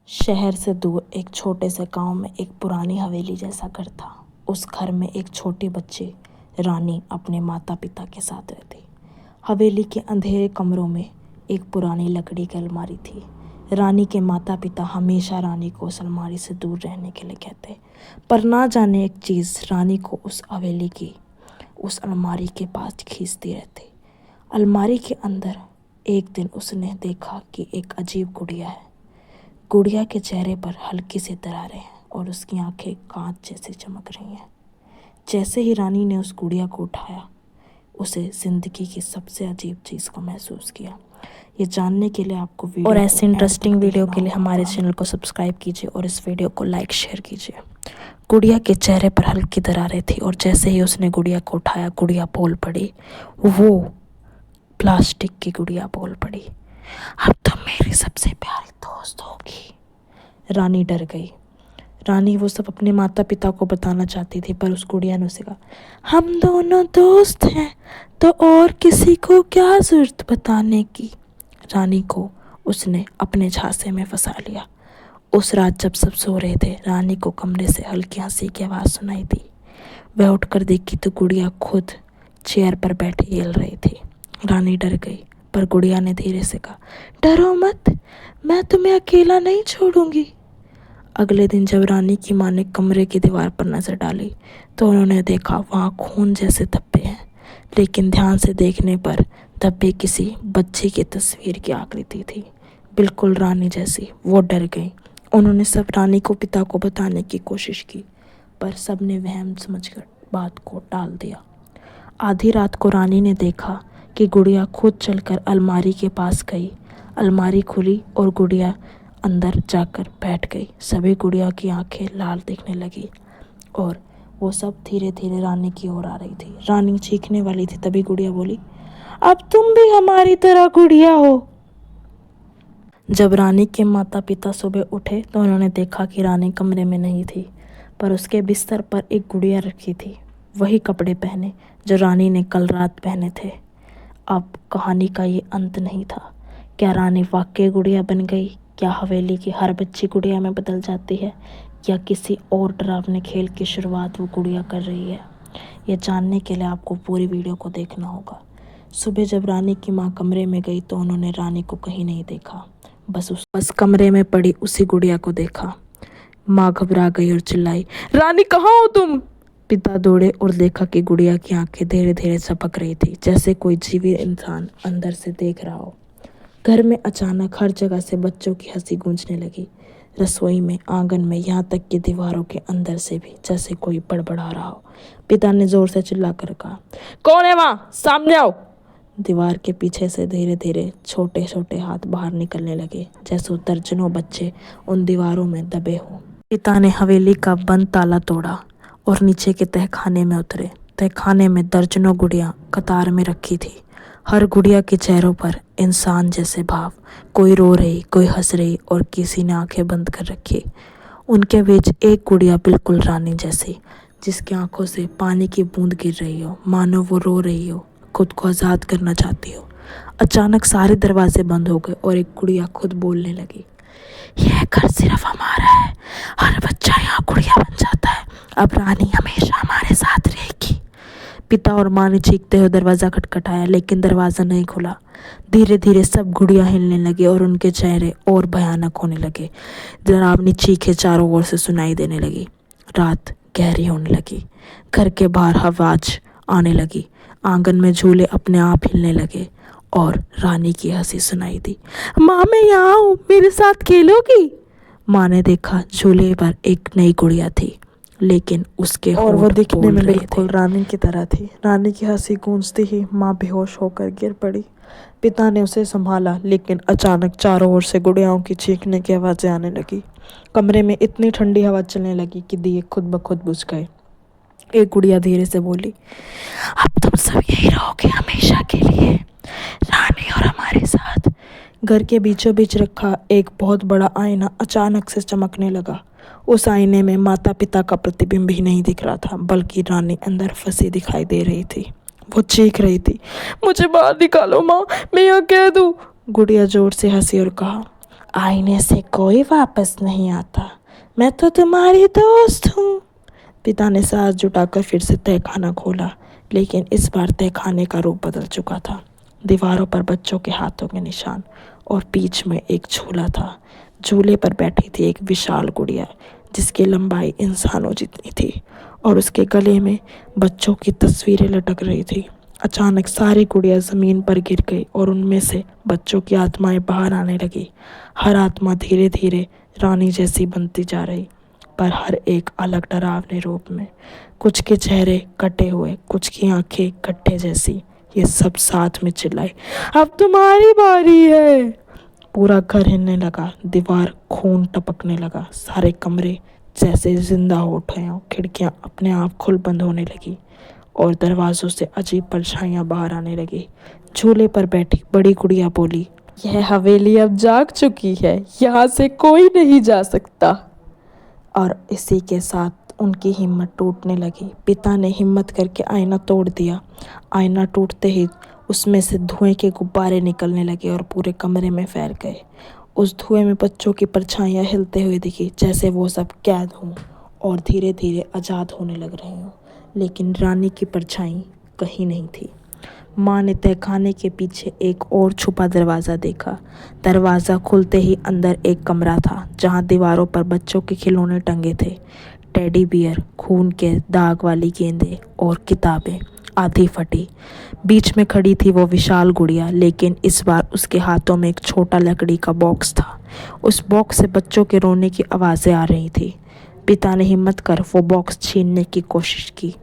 शहर से दूर एक छोटे से गांव में एक पुरानी हवेली जैसा घर था। उस घर में एक छोटी बच्ची रानी अपने माता पिता के साथ रहती। हवेली के अंधेरे कमरों में एक पुरानी लकड़ी की अलमारी थी। रानी के माता पिता हमेशा रानी को उस अलमारी से दूर रहने के लिए कहते, पर ना जाने एक चीज़ रानी को उस हवेली की उस अलमारी के पास खींचती रहती। अलमारी के अंदर एक दिन उसने देखा कि एक अजीब गुड़िया है। गुड़िया के चेहरे पर हल्की सी दरारें हैं और उसकी आंखें कांच जैसी चमक रही हैं। जैसे ही रानी ने उस गुड़िया को उठाया, उसे ज़िंदगी की सबसे अजीब चीज़ को महसूस किया। ये जानने के लिए आपको वीडियो और ऐसे इंटरेस्टिंग वीडियो के लिए हमारे चैनल को सब्सक्राइब कीजिए और इस वीडियो को लाइक शेयर कीजिए। गुड़िया के चेहरे पर हल्की दरारें थी और जैसे ही उसने गुड़िया को उठाया, गुड़िया बोल पड़ी। वो प्लास्टिक की गुड़िया बोल पड़ी, अब तो मेरी सबसे प्यारी दोस्त होगी। रानी डर गई। रानी वो सब अपने माता पिता को बताना चाहती थी, पर उस गुड़िया ने उसे कहा, हम दोनों दोस्त हैं तो और किसी को क्या जरूरत बताने की। रानी को उसने अपने झांसे में फंसा लिया। उस रात जब सब सो रहे थे, रानी को कमरे से हल्की हंसी की आवाज़ सुनाई दी। वह उठकर देखी तो गुड़िया खुद चेयर पर बैठी हिल रही थी। रानी डर गई, पर गुड़िया ने धीरे से कहा, डरो मत, मैं तुम्हें अकेला नहीं छोड़ूंगी। अगले दिन जब रानी की माँ ने कमरे की दीवार पर नज़र डाली तो उन्होंने देखा वहाँ खून जैसे धब्बे हैं, लेकिन ध्यान से देखने पर धब्बे किसी बच्चे की तस्वीर की आकृति थी, बिल्कुल रानी जैसी। वो डर गई। उन्होंने सब रानी को पिता को बताने की कोशिश की, पर सब ने वहम समझकर बात को टाल दिया। आधी रात को रानी ने देखा कि गुड़िया खुद चलकर अलमारी के पास गई। अलमारी खुली और गुड़िया अंदर जाकर बैठ गई। सभी गुड़िया की आंखें लाल दिखने लगी और वो सब धीरे धीरे रानी की ओर आ रही थी। रानी चीखने वाली थी, तभी गुड़िया बोली, अब तुम भी हमारी तरह गुड़िया हो। जब रानी के माता पिता सुबह उठे तो उन्होंने देखा कि रानी कमरे में नहीं थी, पर उसके बिस्तर पर एक गुड़िया रखी थी, वही कपड़े पहने जो रानी ने कल रात पहने थे। अब कहानी का ये अंत नहीं था। क्या रानी वाकई गुड़िया बन गई? क्या हवेली की हर बच्ची गुड़िया में बदल जाती है, या किसी और डरावने खेल की शुरुआत वो गुड़िया कर रही है? ये जानने के लिए आपको पूरी वीडियो को देखना होगा। सुबह जब रानी की माँ कमरे में गई तो उन्होंने रानी को कहीं नहीं देखा, बस कमरे में पड़ी उसी गुड़िया को देखा। माँ घबरा गई और चिल्लाई, रानी कहाँ हो तुम? पिता दौड़े और देखा कि गुड़िया की आंखें धीरे धीरे झपक रही थी, जैसे कोई जीवित इंसान अंदर से देख रहा हो। घर में अचानक हर जगह से बच्चों की हंसी गूंजने लगी। रसोई में, आंगन में, यहाँ तक कि दीवारों के अंदर से भी, जैसे कोई बड़बड़ा रहा हो। पिता ने जोर से चिल्लाकर कहा, कौन है वहाँ? सामने आओ। दीवार के पीछे से धीरे धीरे छोटे छोटे हाथ बाहर निकलने लगे, जैसे दर्जनों बच्चे उन दीवारों में दबे हों। पिता ने हवेली का बंद ताला तोड़ा और नीचे के तहखाने में उतरे। तहखाने में दर्जनों गुड़ियाँ कतार में रखी थी। हर गुड़िया के चेहरों पर इंसान जैसे भाव, कोई रो रही, कोई हंस रही और किसी ने आंखें बंद कर रखी। उनके बीच एक गुड़िया बिल्कुल रानी जैसी, जिसकी आंखों से पानी की बूंद गिर रही हो, मानो वो रो रही हो, खुद को आज़ाद करना चाहती हो। अचानक सारे दरवाजे बंद हो गए और एक गुड़िया खुद बोलने लगी, यह घर सिर्फ हमारा है, हर बच्चा यहाँ गुड़िया बन जाता है, अब रानी हमेशा हमारे साथ रहेगी। पिता और माँ ने चीखते हुए दरवाज़ा खटखटाया, लेकिन दरवाज़ा नहीं खुला। धीरे धीरे सब गुड़िया हिलने लगे और उनके चेहरे और भयानक होने लगे। डरावनी चीखें चारों ओर से सुनाई देने लगी। रात गहरी होने लगी। घर के बाहर आवाज़ आने लगी। आंगन में झूले अपने आप हिलने लगे और रानी की हंसी सुनाई दी, माँ मैं यहाँ हूँ, मेरे साथ खेलोगी? माँ ने देखा झूले पर एक नई गुड़िया थी, लेकिन उसके और वो दिखने में बिल्कुल रानी की तरह थी। रानी की हंसी गूंजती ही माँ बेहोश होकर गिर पड़ी। पिता ने उसे संभाला, लेकिन अचानक चारों ओर से गुड़ियाओं की चीखने की आवाज़ें आने लगी। कमरे में इतनी ठंडी हवा चलने लगी कि दिए खुद ब खुद बुझ गए। एक गुड़िया धीरे से बोली, अब तुम सब यही रहोगे हमेशा के लिए, रानी और हमारे साथ। घर के बीचों बीच रखा एक बहुत बड़ा आईना अचानक से चमकने लगा। उस आईने में माता पिता का प्रतिबिंब ही नहीं दिख रहा था, बल्कि रानी अंदर फंसी दिखाई दे रही थी। वो चीख रही थी, मुझे बाहर निकालो माँ, मैं यहाँ कह दूँ। गुड़िया जोर से हंसी और कहा, आईने से कोई वापस नहीं आता, मैं तो तुम्हारी दोस्त हूँ। पिता ने साहस जुटाकर फिर से तहखाना खोला, लेकिन इस बार तहखाने का रूप बदल चुका था। दीवारों पर बच्चों के हाथों के निशान और बीच में एक झूला था। झूले पर बैठी थी एक विशाल गुड़िया जिसकी लंबाई इंसानों जितनी थी और उसके गले में बच्चों की तस्वीरें लटक रही थी। अचानक सारी गुड़िया जमीन पर गिर गई और उनमें से बच्चों की आत्माएं बाहर आने लगी। हर आत्मा धीरे धीरे रानी जैसी बनती जा रही, पर हर एक अलग डरावने रूप में। कुछ के चेहरे कटे हुए, कुछ की आंखें गड्ढे जैसी। ये सब साथ में चिल्लाए, अब तुम्हारी बारी है। पूरा घर हिलने लगा, दीवार खून टपकने लगा, सारे कमरे जैसे जिंदा हो उठे हों। खिड़कियां अपने आप खुल बंद होने लगी और दरवाजों से अजीब परछाइयां बाहर आने लगी। झूले पर बैठी बड़ी गुड़िया बोली, यह हवेली अब जाग चुकी है, यहाँ से कोई नहीं जा सकता। और इसी के साथ उनकी हिम्मत टूटने लगी। पिता ने हिम्मत करके आईना तोड़ दिया। आईना टूटते ही उसमें से धुएं के गुब्बारे निकलने लगे और पूरे कमरे में फैल गए। उस धुएं में बच्चों की परछाइयां हिलते हुए दिखी, जैसे वो सब कैद हों और धीरे धीरे आज़ाद होने लग रहे हों। लेकिन रानी की परछाई कहीं नहीं थी। माँ ने तहखाने के पीछे एक और छुपा दरवाज़ा देखा। दरवाज़ा खुलते ही अंदर एक कमरा था जहाँ दीवारों पर बच्चों के खिलौने टंगे थे। टेडी बियर, खून के दाग वाली गेंदें और किताबें आधी फटी। बीच में खड़ी थी वो विशाल गुड़िया, लेकिन इस बार उसके हाथों में एक छोटा लकड़ी का बॉक्स था। उस बॉक्स से बच्चों के रोने की आवाज़ें आ रही थी। पिता ने हिम्मत कर वो बॉक्स छीनने की कोशिश की।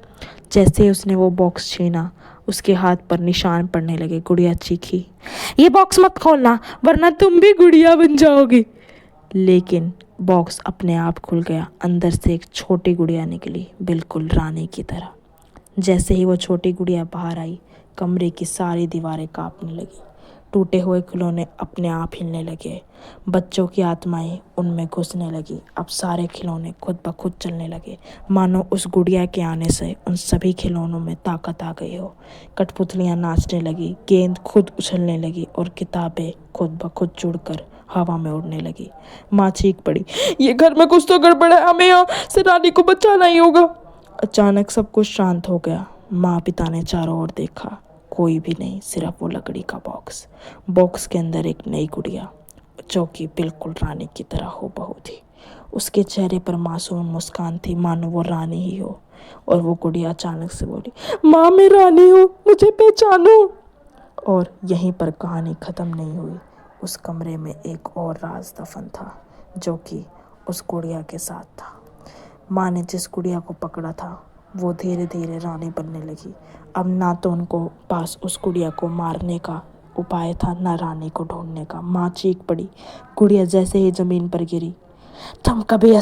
जैसे ही उसने वो बॉक्स छीना, उसके हाथ पर निशान पड़ने लगे। गुड़िया चीखी, ये बॉक्स मत खोलना वरना तुम भी गुड़िया बन जाओगे। लेकिन बॉक्स अपने आप खुल गया। अंदर से एक छोटी गुड़िया निकली, बिल्कुल रानी की तरह। जैसे ही वो छोटी गुड़िया बाहर आई, कमरे की सारी दीवारें कांपने लगी। टूटे हुए खिलौने अपने आप हिलने लगे। बच्चों की आत्माएं उनमें घुसने लगी। अब सारे खिलौने खुद ब खुद चलने लगे, मानो उस गुड़िया के आने से उन सभी खिलौनों में ताकत आ गई हो। कठपुतलियां नाचने लगी, गेंद खुद उछलने लगी और किताबें खुद ब खुद जुड़कर हवा में उड़ने लगी। माँ चीख पड़ी, ये घर में कुछ तो गड़बड़ है, हमें यहाँ से रानी को बचाना ही होगा। अचानक सब कुछ शांत हो गया। माँ पिता ने चारों ओर देखा, कोई भी नहीं, सिर्फ वो लकड़ी का बॉक्स। बॉक्स के अंदर एक नई गुड़िया जो कि बिल्कुल रानी की तरह हूबहू थी। उसके चेहरे पर मासूम मुस्कान थी, मानो वो रानी ही हो। और वो गुड़िया अचानक से बोली, माँ मैं रानी हूँ, मुझे पहचानो। और यहीं पर कहानी ख़त्म नहीं हुई। उस कमरे में एक और राज दफन था जो कि उस गुड़िया के साथ था। माँ ने जिस गुड़िया को पकड़ा था वो धीरे धीरे रानी बनने लगी। अब ना तो उनको पास उस गुड़िया को मारने का उपाय था, ना रानी को ढूंढने का। माँ चीख पड़ी। गुड़िया जैसे ही जमीन पर गिरी, तुम कभी